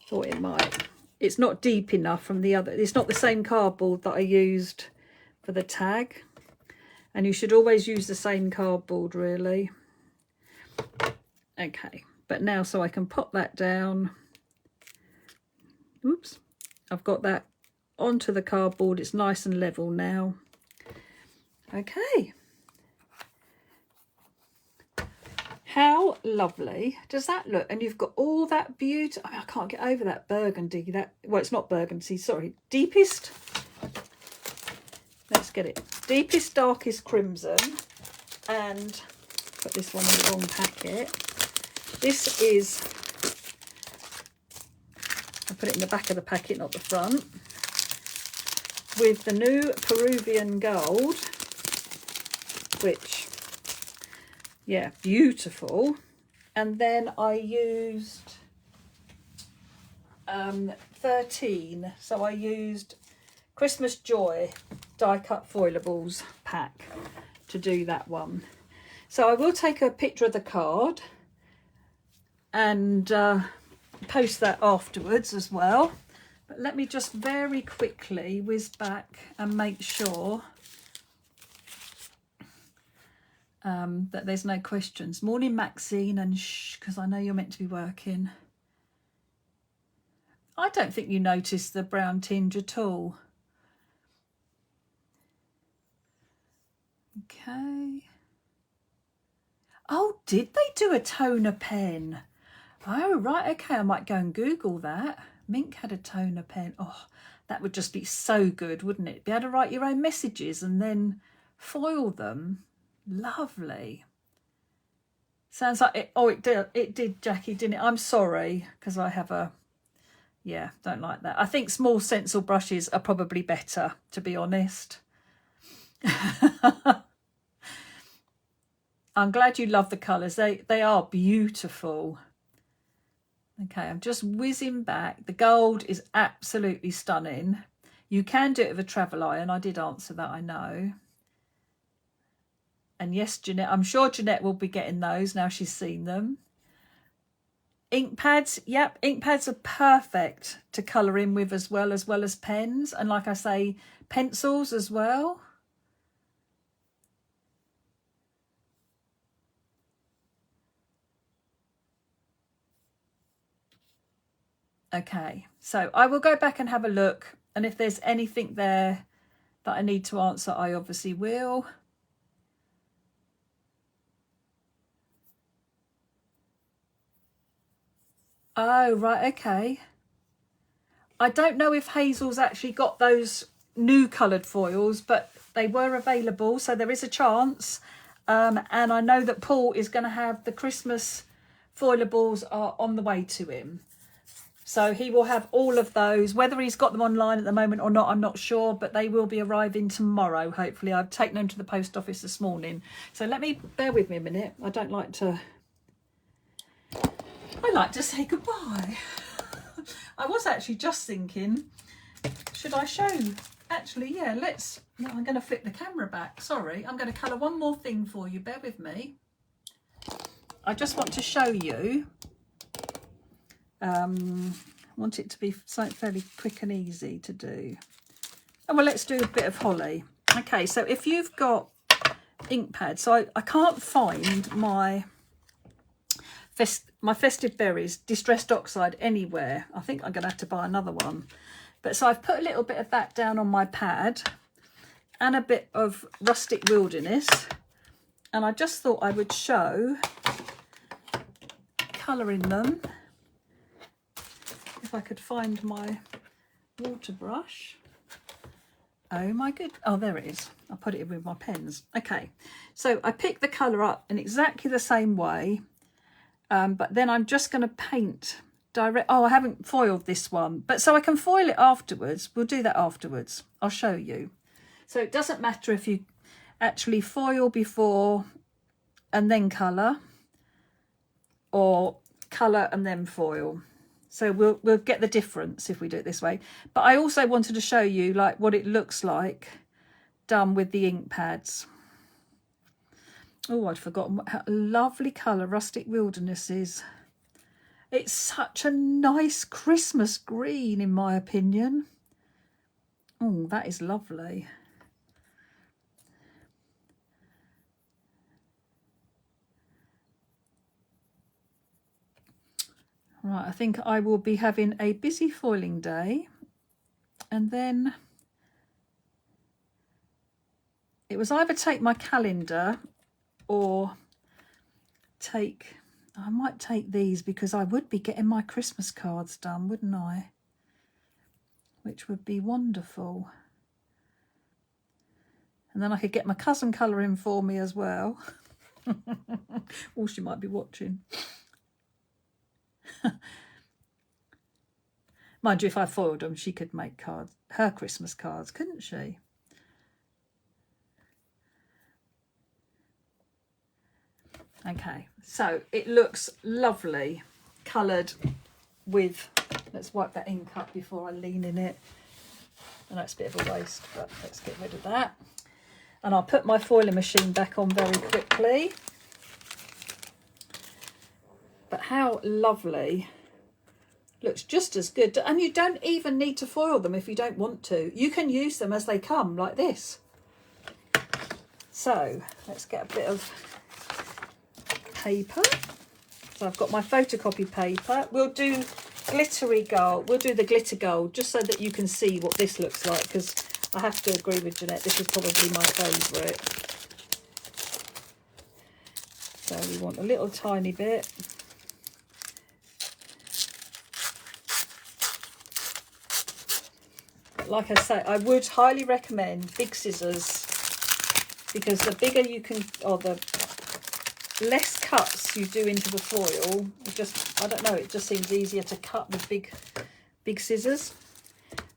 Thought it might. It's not deep enough from the other. It's not the same cardboard that I used for the tag. And you should always use the same cardboard, really. Okay, but now so I can pop that down. Oops, I've got that onto the cardboard. It's nice and level now. Okay. How lovely does that look? And you've got all that beauty. I can't get over that burgundy. That, well, it's not burgundy, sorry. Deepest, let's get it. Deepest, darkest crimson. And put this one in the wrong packet. This is, I put it in the back of the packet, not the front. With the new Peruvian gold, which, yeah, beautiful. And then I used 13. So I used Christmas Joy die cut foilables pack to do that one. So I will take a picture of the card and post that afterwards as well. But let me just very quickly whiz back and make sure that there's no questions. Morning, Maxine, and shh, because I know you're meant to be working. I don't think you noticed the brown tinge at all. Okay. Oh, did they do a toner pen? Oh, right, okay, I might go and Google that. Mink had a toner pen. Oh, that would just be so good, wouldn't it? Be able to write your own messages and then foil them. Lovely. Sounds like it. Oh, it did, Jackie, didn't it? I'm sorry, because I have a, yeah, don't like that. I think small stencil brushes are probably better, to be honest. I'm glad you love the colours. They are beautiful. Okay, I'm just whizzing back. The gold is absolutely stunning. You can do it with a travel iron. I did answer that, I know. And yes, Jeanette, I'm sure Jeanette will be getting those now she's seen them. Ink pads, yep, ink pads are perfect to colour in with as well as pens. And like I say, pencils as well. Okay, so I will go back and have a look, and if there's anything there that I need to answer, I obviously will. Oh, right, okay. I don't know if Hazel's actually got those new coloured foils, but they were available, so there is a chance. And I know that Paul is going to have the Christmas foilables are on the way to him. So he will have all of those. Whether he's got them online at the moment or not, I'm not sure, but they will be arriving tomorrow, hopefully. I've taken them to the post office this morning. So bear with me a minute. I like to say goodbye. I was actually just thinking, should I show? Actually, yeah, no, I'm going to flip the camera back. Sorry, I'm going to colour one more thing for you. Bear with me. I just want to show you. Want it to be something fairly quick and easy to do. Oh, well, let's do a bit of holly. Okay, so if you've got ink pads, so I can't find my Festive Berries Distressed Oxide anywhere. I think I'm going to have to buy another one. But so I've put a little bit of that down on my pad and a bit of Rustic Wilderness. And I just thought I would show colouring them. If I could find my water brush. Oh my good. Oh, there it is. I'll put it in with my pens. Okay. So I picked the colour up in exactly the same way. But then I'm just going to paint direct. Oh, I haven't foiled this one. But so I can foil it afterwards. We'll do that afterwards. I'll show you. So it doesn't matter if you actually foil before and then colour. Or colour and then foil. So we'll get the difference if we do it this way. But I also wanted to show you like what it looks like done with the ink pads. Oh, I'd forgotten what a lovely colour Rustic Wilderness is. It's such a nice Christmas green, in my opinion. Oh, that is lovely. Right, I think I will be having a busy foiling day. And then it was either take my calendar or I might take these because I would be getting my Christmas cards done, wouldn't I? Which would be wonderful. And then I could get my cousin colouring for me as well. Or she might be watching. Mind you, if I foiled them, she could make cards, her Christmas cards, couldn't she? Okay, so it looks lovely, coloured with, let's wipe that ink up before I lean in it. And that's a bit of a waste, but let's get rid of that. And I'll put my foiling machine back on very quickly. But how lovely. Looks just as good. And you don't even need to foil them if you don't want to. You can use them as they come, like this. So let's get a bit of paper. So I've got my photocopy paper. We'll do glittery gold. We'll do the glitter gold just so that you can see what this looks like, because I have to agree with Jeanette, this is probably my favourite. So we want a little tiny bit. But like I say, I would highly recommend big scissors, because the bigger you can, or the less cuts you do into the foil, it just, I don't know, it just seems easier to cut with big scissors.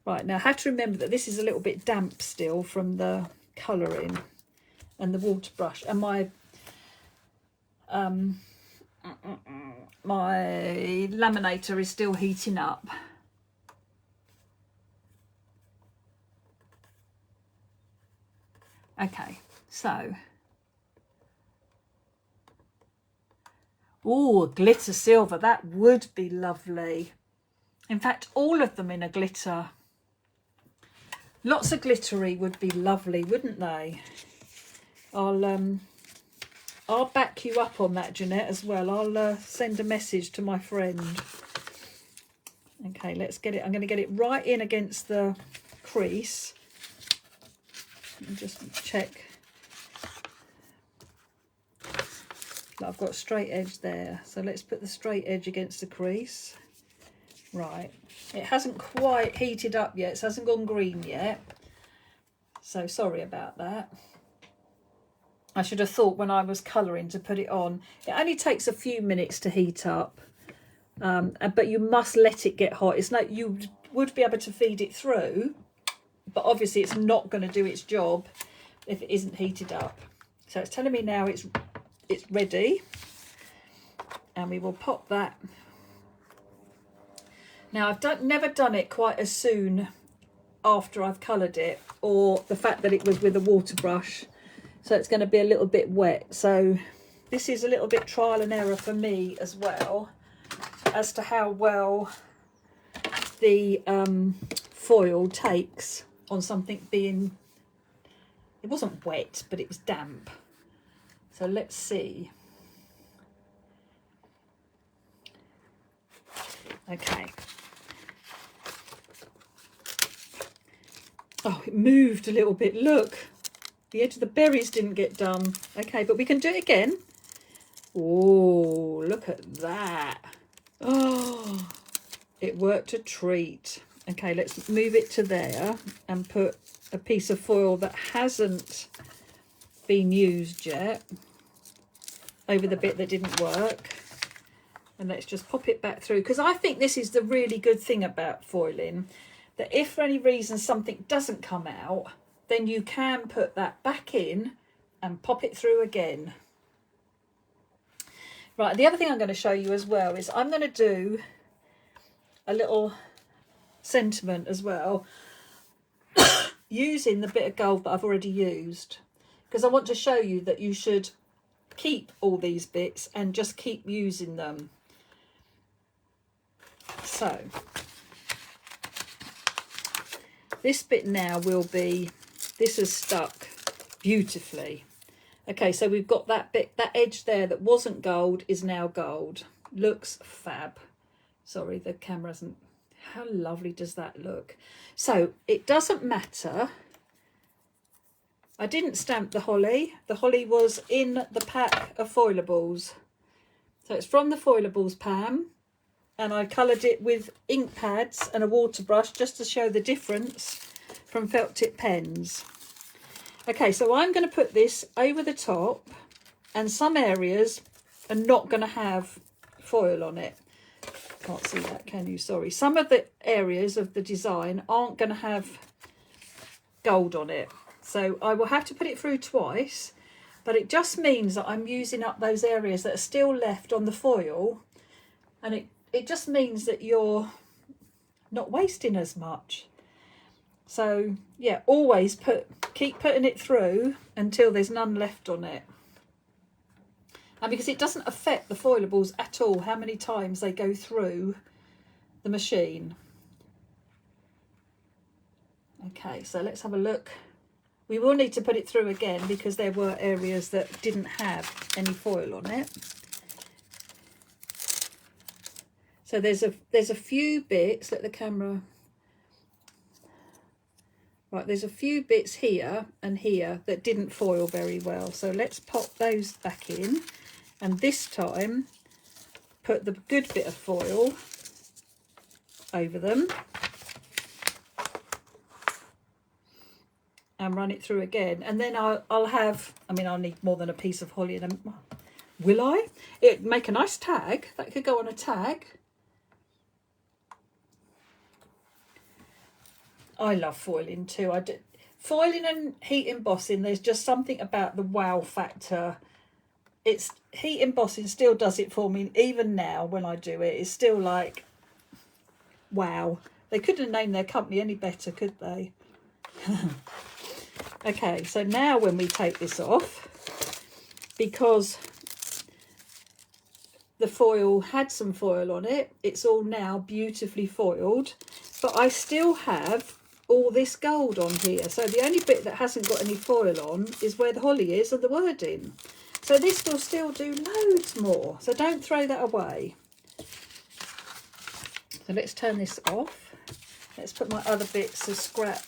Right, now I have to remember that this is a little bit damp still from the colouring and the water brush, and my my laminator is still heating up. Okay, so oh, glitter silver, that would be lovely. In fact, all of them in a glitter. Lots of glittery would be lovely, wouldn't they? I'll back you up on that, Jeanette, as well. I'll send a message to my friend. Okay, let's get it. I'm going to get it right in against the crease. And just check. I've got a straight edge there. So let's put the straight edge against the crease. Right. It hasn't quite heated up yet. It hasn't gone green yet. So sorry about that. I should have thought when I was colouring to put it on. It only takes a few minutes to heat up. But you must let it get hot. It's like you would be able to feed it through, but obviously it's not going to do its job if it isn't heated up. So it's telling me now it's ready, and we will pop that. Now I've never done it quite as soon after I've coloured it, or the fact that it was with a water brush, so it's going to be a little bit wet. So this is a little bit trial and error for me as well, as to how well the foil takes on something being, it wasn't wet, but it was damp. So let's see. Okay. Oh, it moved a little bit. Look, the edge of the berries didn't get done. Okay, but we can do it again. Oh, look at that. Oh, it worked a treat. Okay, let's move it to there and put a piece of foil that hasn't been used yet over the bit that didn't work. And let's just pop it back through, because I think this is the really good thing about foiling, that if for any reason something doesn't come out, then you can put that back in and pop it through again. Right, the other thing I'm going to show you as well is I'm going to do a little sentiment as well using the bit of gold that I've already used, because I want to show you that you should keep all these bits and just keep using them. So this bit now will be, this is stuck beautifully. Okay, so we've got that bit, that edge there that wasn't gold is now gold. Looks fab. Sorry, the camera isn't. How lovely does that look? So it doesn't matter. I didn't stamp the holly. The holly was in the pack of Foilables. So it's from the Foilables pan, and I coloured it with ink pads and a water brush just to show the difference from felt tip pens. Okay, so I'm going to put this over the top, and some areas are not going to have foil on it. Can't see that, can you? Sorry. Some of the areas of the design aren't going to have gold on it. So I will have to put it through twice, but it just means that I'm using up those areas that are still left on the foil, and it just means that you're not wasting as much. So yeah, always keep putting it through until there's none left on it. And because it doesn't affect the Foilables at all how many times they go through the machine. Okay, so let's have a look. We will need to put it through again because there were areas that didn't have any foil on it. So there's a few bits, let the camera, right, there's a few bits here and here that didn't foil very well. So let's pop those back in, and this time put the good bit of foil over them and run it through again. And then I'll have, I mean, I'll need more than a piece of holly and will I? It'd make a nice tag. That could go on a tag. I love foiling too. Foiling and heat embossing, there's just something about the wow factor. It's heat embossing still does it for me, even now when I do it. It's still like, wow. They couldn't have named their company any better, could they? Okay, so now when we take this off, because the foil had some foil on it, it's all now beautifully foiled, but I still have all this gold on here. So the only bit that hasn't got any foil on is where the holly is and the wording. So this will still do loads more. So don't throw that away. So let's turn this off. Let's put my other bits of scrap.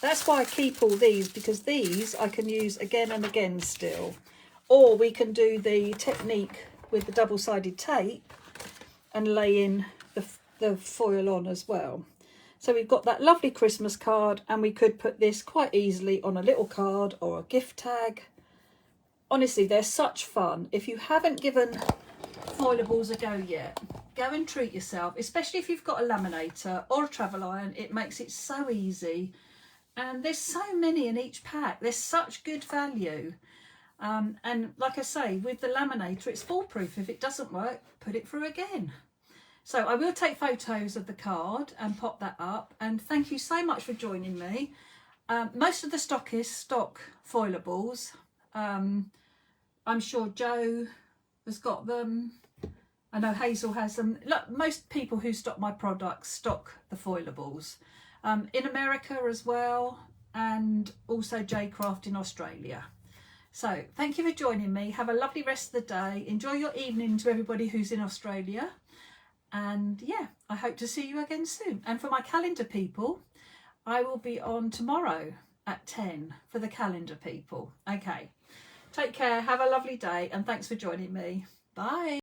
That's why I keep all these, because these I can use again and again still. Or we can do the technique with the double-sided tape and lay in the foil on as well. So we've got that lovely Christmas card, and we could put this quite easily on a little card or a gift tag. Honestly, they're such fun. If you haven't given Foilables a go yet, go and treat yourself, especially if you've got a laminator or a travel iron. It makes it so easy. And there's so many in each pack. There's such good value. And like I say, with the laminator, it's foolproof. If it doesn't work, put it through again. So I will take photos of the card and pop that up. And thank you so much for joining me. Most of the stockists stock Foilables. I'm sure Joe has got them. I know Hazel has them. Look, most people who stock my products stock the Foilables. In America as well, and also J-Craft in Australia. So thank you for joining me. Have a lovely rest of the day. Enjoy your evening to everybody who's in Australia. And yeah, I hope to see you again soon. And for my calendar people, I will be on tomorrow at 10 for the calendar people. Okay, take care, have a lovely day, and thanks for joining me. Bye.